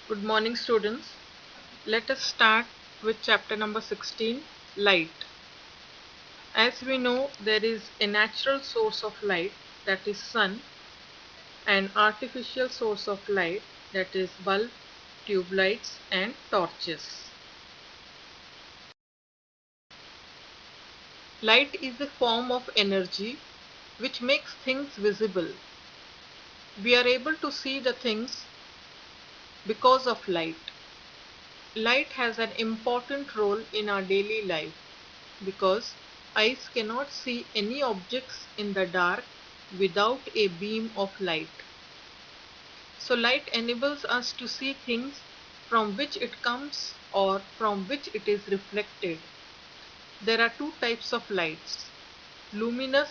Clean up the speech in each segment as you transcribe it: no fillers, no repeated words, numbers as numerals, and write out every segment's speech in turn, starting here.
Good morning, students. Let us start with chapter number 16, light. As we know, there is a natural source of light, that is sun, and artificial source of light, that is bulb, tube lights and torches. Light is a form of energy which makes things visible. We are able to see the things because of light. Light has an important role in our daily life because eyes cannot see any objects in the dark without a beam of light. So light enables us to see things from which it comes or from which it is reflected. There are two types of lights, luminous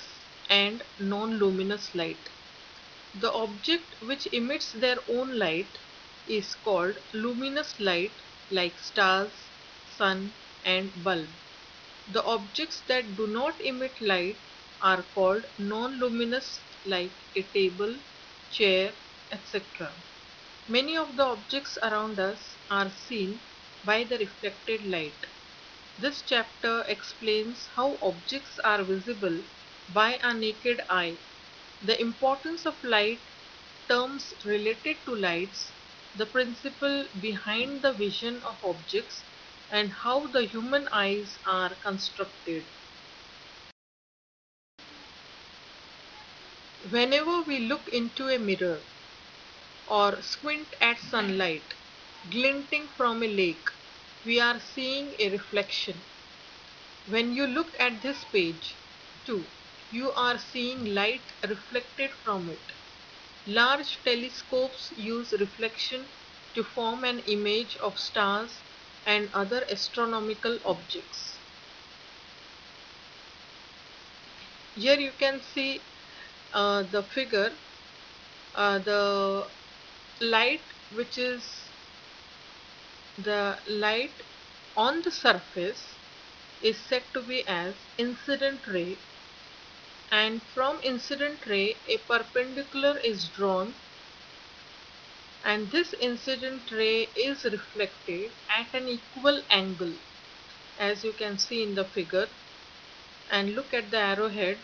and non-luminous light. The object which emits their own light is called luminous light, like stars, sun and bulb. The objects that do not emit light are called non-luminous, like a table, chair, etc. Many of the objects around us are seen by the reflected light. This chapter explains how objects are visible by a naked eye, the importance of light, terms related to lights, the principle behind the vision of objects, and how the human eyes are constructed. Whenever we look into a mirror or squint at sunlight glinting from a lake, we are seeing a reflection. When you look at this page, too, you are seeing light reflected from it. Large telescopes use reflection to form an image of stars and other astronomical objects. Here you can see the figure, the light which is the light on the surface is said to be as incident ray, and from incident ray a perpendicular is drawn, and this incident ray is reflected at an equal angle, as you can see in the figure. And look at the arrowhead.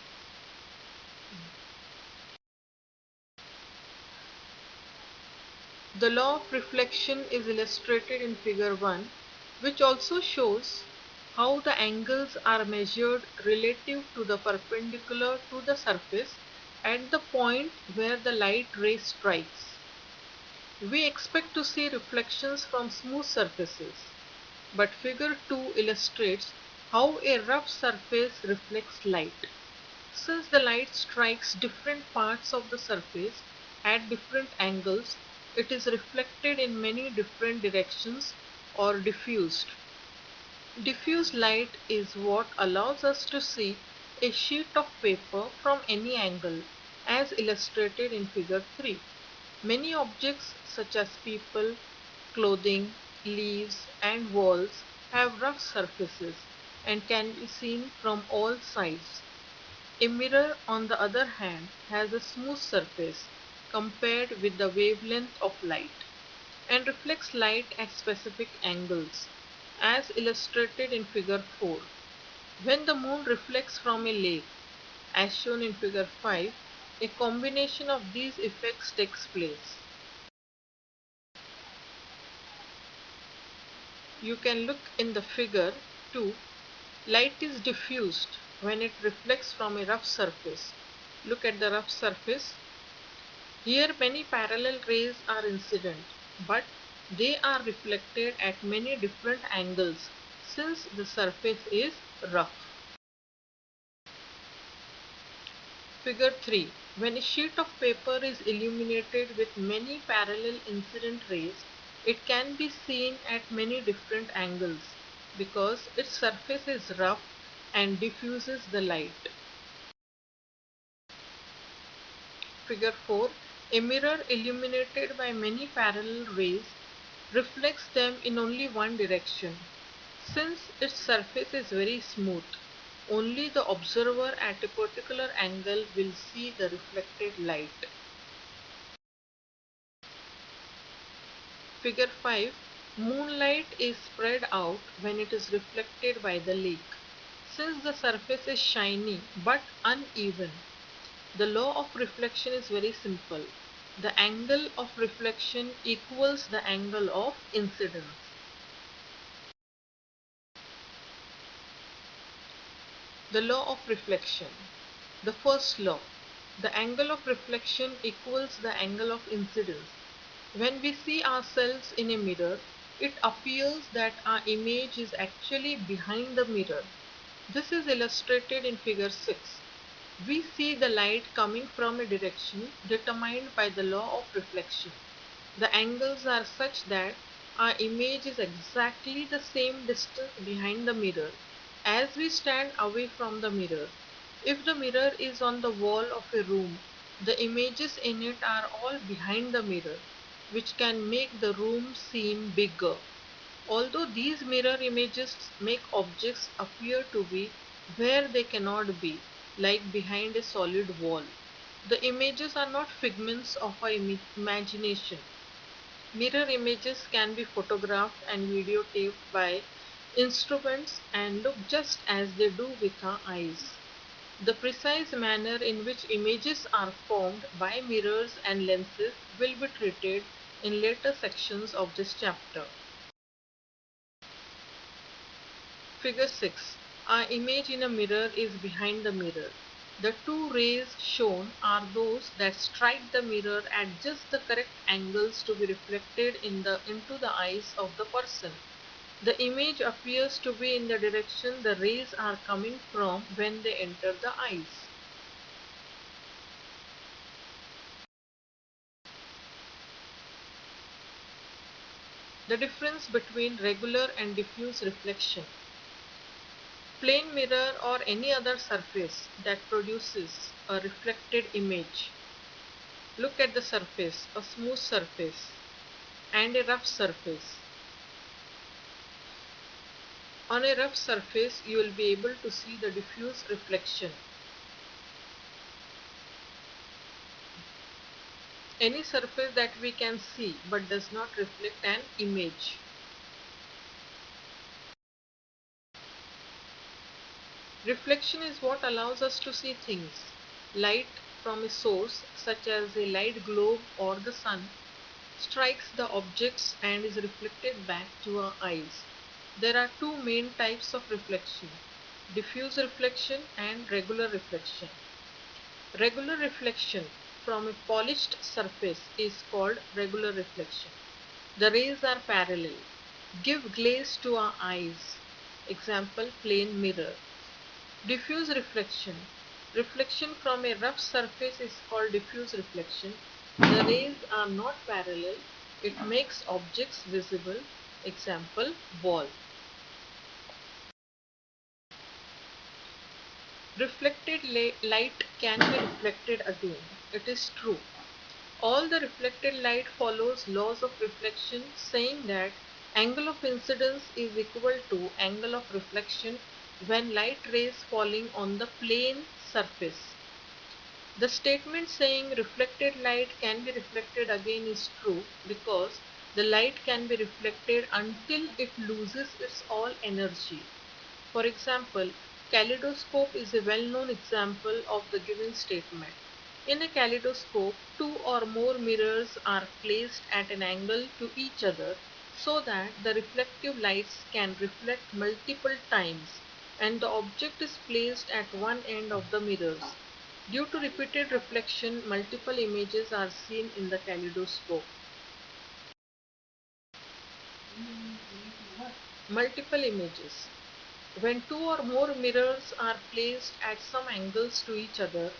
The law of reflection is illustrated in figure 1, which also shows how the angles are measured relative to the perpendicular to the surface at the point where the light ray strikes. We expect to see reflections from smooth surfaces, but figure 2 illustrates how a rough surface reflects light. Since the light strikes different parts of the surface at different angles, it is reflected in many different directions or diffused. Diffuse light is what allows us to see a sheet of paper from any angle, as illustrated in figure 3. Many objects such as people, clothing, leaves and walls have rough surfaces and can be seen from all sides. A mirror, on the other hand, has a smooth surface compared with the wavelength of light and reflects light at specific angles, as illustrated in figure 4. When the moon reflects from a lake, as shown in figure 5, a combination of these effects takes place. You can look in the figure 2. Light is diffused when it reflects from a rough surface. Look at the rough surface. Here many parallel rays are incident, but they are reflected at many different angles since the surface is rough. Figure 3. When a sheet of paper is illuminated with many parallel incident rays, it can be seen at many different angles because its surface is rough and diffuses the light. Figure 4. A mirror illuminated by many parallel rays reflects them in only one direction. Since its surface is very smooth, only the observer at a particular angle will see the reflected light. Figure 5. Moonlight is spread out when it is reflected by the lake. Since the surface is shiny but uneven, the law of reflection is very simple. The angle of reflection equals the angle of incidence. The law of reflection. The first law. The angle of reflection equals the angle of incidence. When we see ourselves in a mirror, it appears that our image is actually behind the mirror. This is illustrated in figure 6. We see the light coming from a direction determined by the law of reflection. The angles are such that our image is exactly the same distance behind the mirror as we stand away from the mirror. If the mirror is on the wall of a room, the images in it are all behind the mirror, which can make the room seem bigger. Although these mirror images make objects appear to be where they cannot be, like behind a solid wall, the images are not figments of our imagination. Mirror images can be photographed and videotaped by instruments and look just as they do with our eyes. The precise manner in which images are formed by mirrors and lenses will be treated in later sections of this chapter. Figure 6. Our image in a mirror is behind the mirror. The two rays shown are those that strike the mirror at just the correct angles to be reflected into the eyes of the person. The image appears to be in the direction the rays are coming from when they enter the eyes. The difference between regular and diffuse reflection. Plane mirror or any other surface that produces a reflected image. Look at the surface, a smooth surface and a rough surface. On a rough surface, you will be able to see the diffuse reflection. Any surface that we can see but does not reflect an image. Reflection is what allows us to see things. Light from a source such as a light globe or the sun strikes the objects and is reflected back to our eyes. There are two main types of reflection: diffuse reflection and regular reflection. Regular reflection from a polished surface is called regular reflection. The rays are parallel, give glaze to our eyes. Example, plane mirror. Diffuse reflection. Reflection from a rough surface is called diffuse reflection. The rays are not parallel. It makes objects visible. Example, wall. Reflected light can be reflected again. It is true. All the reflected light follows laws of reflection, saying that angle of incidence is equal to angle of reflection when light rays falling on the plane surface. The statement saying reflected light can be reflected again is true because the light can be reflected until it loses its all energy. For example, kaleidoscope is a well-known example of the given statement. In a kaleidoscope, two or more mirrors are placed at an angle to each other so that the reflective lights can reflect multiple times, and the object is placed at one end of the mirrors. Due to repeated reflection, multiple images are seen in the kaleidoscope. Multiple images. When two or more mirrors are placed at some angles to each other,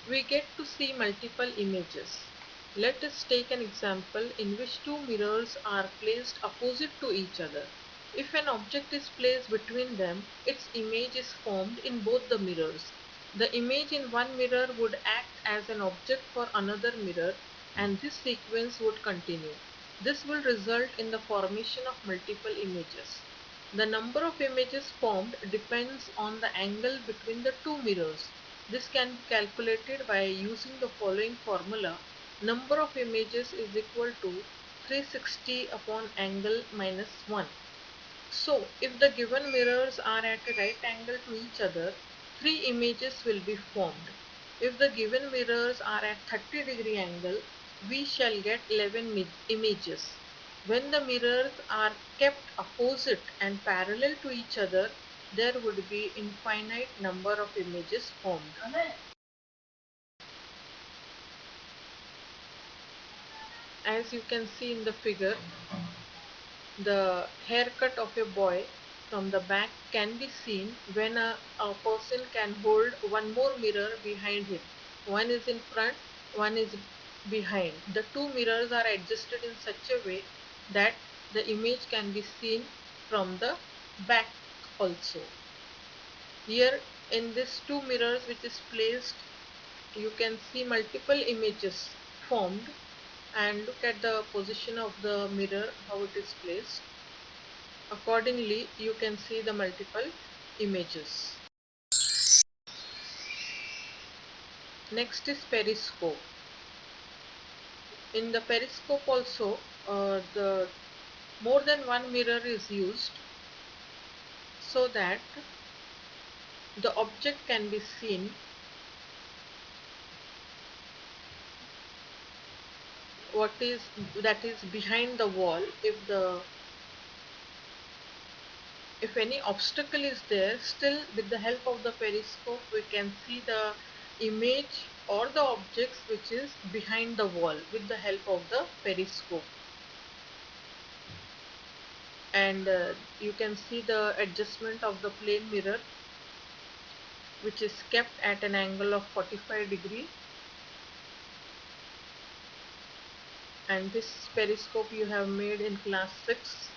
we get to see multiple images. Let us take an example in which two mirrors are placed opposite to each other. If an object is placed between them, its image is formed in both the mirrors. The image in one mirror would act as an object for another mirror, and this sequence would continue. This will result in the formation of multiple images. The number of images formed depends on the angle between the two mirrors. This can be calculated by using the following formula. Number of images is equal to 360 upon angle minus 1. So, if the given mirrors are at a right angle to each other, 3 images will be formed. If the given mirrors are at 30-degree angle, we shall get 11 images. When the mirrors are kept opposite and parallel to each other, there would be infinite number of images formed. As you can see in the figure, the haircut of a boy from the back can be seen when a person can hold one more mirror behind him. One is in front, one is behind. The two mirrors are adjusted in such a way that the image can be seen from the back also. Here in this two mirrors which is placed, you can see multiple images formed, and look at the position of the mirror, how it is placed. Accordingly, you can see the multiple images. Next is periscope. In the periscope also, the more than one mirror is used so that the object can be seen what is that is behind the wall. If any obstacle is there, still with the help of the periscope we can see the image or the objects which is behind the wall with the help of the periscope. And you can see the adjustment of the plane mirror, which is kept at an angle of 45 degree, and this periscope you have made in class 6.